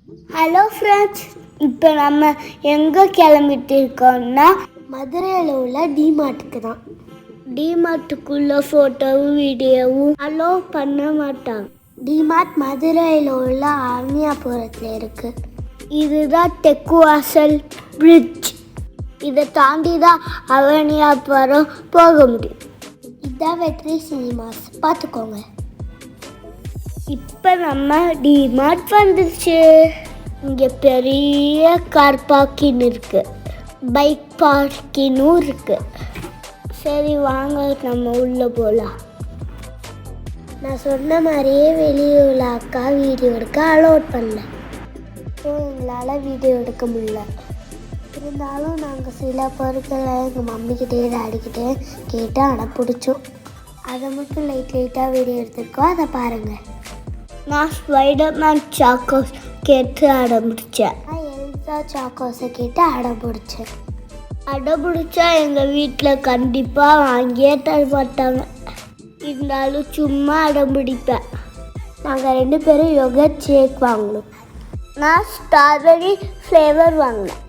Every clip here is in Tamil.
ஹலோ ஃப்ரெண்ட்ஸ், இப்போ நம்ம எங்கே கிளம்பிட்டு இருக்கோம்னா மதுரையில் உள்ள டிமார்ட்டுக்கு தான். டிமார்ட்டுக்குள்ள ஃபோட்டோவும் வீடியோவும் அலோவ் பண்ண மாட்டாங்க. டிமார்ட் மதுரையில் உள்ள அவனியாபுரத்தில் இருக்குது. இதுதான் தெக்குவாசல் பிரிட்ஜ். இதை தாண்டி தான் அவனியாபுரம் போக முடியும். இதான் வெற்றி சினிமாஸ், பார்த்துக்கோங்க. இப்போ நம்ம டிமார்ட் வந்துருச்சு. இங்கே பெரிய கார் பார்க்கிங் இருக்குது, பைக் பார்க்கிங்கும் இருக்குது. சரி வாங்க நம்ம உள்ளே போகலாம். நான் சொன்ன மாதிரியே வெளியே உள்ள அக்கா வீடியோ எடுக்க அலோட் பண்ணல. ஸோ எங்களால் வீடியோ எடுக்க முடியல. இருந்தாலும் நாங்கள் சில பொருட்களை எங்கள் மம்மிக்கிட்டே டாடிக்கிட்டே கேட்டு அடப்பிடிச்சோம். அதை மட்டும் லைட்டாக வீடியோ எடுத்துருக்கோம், அதை பாருங்கள். நான் ஸ்பைடர்மேன் சாக்கோஸ் கேட்டு அடம்பிடிச்சேன். நான் எல்சா சாக்கோஸை கேட்டு அடம்பிடிச்சேன். அடம்பிடிச்சா எங்கள் வீட்டில் கண்டிப்பாக வாங்கியே தர மாட்டாங்க. இருந்தாலும் சும்மா அடம்பிடிப்பேன். நாங்கள் 2 பேரும் யோகர்ட் ஷேக் வாங்கினோம். நான் ஸ்ட்ராபெரி ஃப்ளேவர் வாங்கினேன்.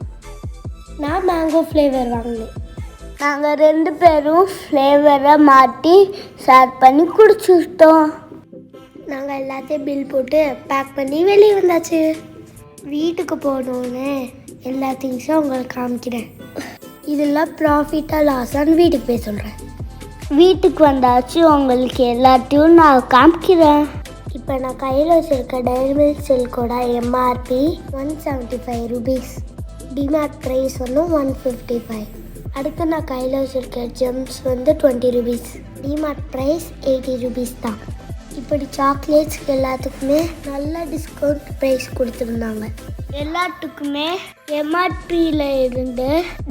நான் மேங்கோ ஃப்ளேவர் வாங்கினேன். நாங்கள் 2 பேரும் ஃப்ளேவரை மாற்றி ஷேர் பண்ணி குடிச்சுட்டோம். நாங்கள் எல்லாத்தையும் பில் போட்டு பேக் பண்ணி வெளியே வந்தாச்சு. வீட்டுக்கு போனோன்னே எல்லா திங்ஸும் உங்களுக்கு காமிக்கிறேன். இதெல்லாம் ப்ராஃபிட்டாக லாஸான்னு வீட்டுக்கு போய் சொல்கிறேன். வீட்டுக்கு வந்தாச்சு, உங்களுக்கு எல்லாத்தையும் நான் காமிக்கிறேன். இப்போ நான் கையில் வச்சுருக்க டைரி மில்க் சில்கோட எம்ஆர்பி 175 ருபீஸ். டிமார்ட் ப்ரைஸ் வந்து 155. அடுத்து நான் கையில் வச்சுருக்க ஜெம்ஸ் வந்து 20 ருபீஸ். டிமார்ட் ப்ரைஸ் 80 ருபீஸ் தான். இப்படி சாக்லேட்ஸ்க்கு எல்லாத்துக்குமே நல்ல டிஸ்கவுண்ட் ப்ரைஸ் கொடுத்துருந்தாங்க. எல்லாத்துக்குமே எம்ஆர்பியில் இருந்து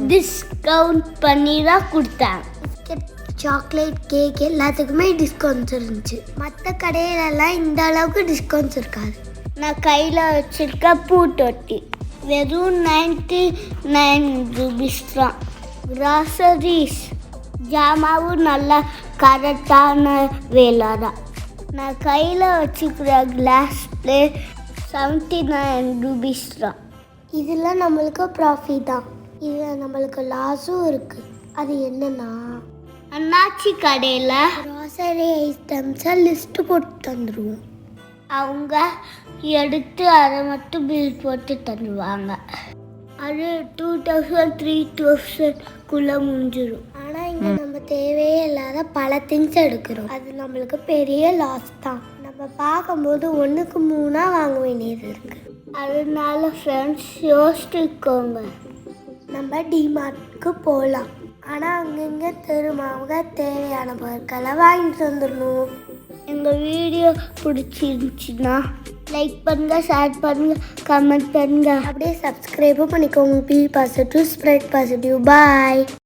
டிஸ்கவுண்ட் பண்ணி தான் கொடுத்தாங்க. பிஸ்கட், சாக்லேட், கேக் எல்லாத்துக்குமே டிஸ்கவுண்ட்ஸ் இருந்துச்சு. மற்ற கடையிலலாம் இந்த அளவுக்கு டிஸ்கவுண்ட்ஸ் இருக்காது. நான் கையில் வச்சுருக்க பூத்தொட்டி வெறும் 99 ருபீஸ் தான். கிராசரிஸ் ஜாமாவும் நல்லா கரெக்டான வேலை தான். நான் கையில் வச்சுக்கிற கிளாஸ் பிளேட் 79 ருபீஸ் தான். இதில் நம்மளுக்கு ப்ராஃபிட் தான். இதில் நம்மளுக்கு லாஸும் இருக்குது. அது என்னன்னா, அண்ணாச்சி கடையில் க்ராசரி ஐட்டம்ஸை லிஸ்ட்டு போட்டு தந்துடுவோம். அவங்க எடுத்து அதை மட்டும் பில் போட்டு தந்துடுவாங்க. அது 2000 3000 முடிஞ்சிடும். ஆனால் இங்கே நம்ம தேவையே இல்லாத பல திங்ஸ் எடுக்கிறோம். அது நம்மளுக்கு பெரிய லாஸ் தான். நம்ம பார்க்கும்போது 1க்கு 3 வாங்க வேண்டியது இருக்குது. அதனால ஃப்ரெண்ட்ஸ் யோசிச்சுக்கோங்க. நம்ம டிமார்ட்க்கு போகலாம், ஆனால் அங்கங்கே திரும்ப தேவையான பொருட்களை வாங்கிட்டு வந்துடணும். எங்கள் வீடியோ பிடிச்சிருந்துச்சுன்னா லைக் பண்ணுங்கள், ஷேர் பண்ணுங்கள், கமெண்ட் பண்ணுங்கள். அப்படியே சப்ஸ்கிரைபும் பண்ணிக்கோங்க. Be positive, spread positive. Bye.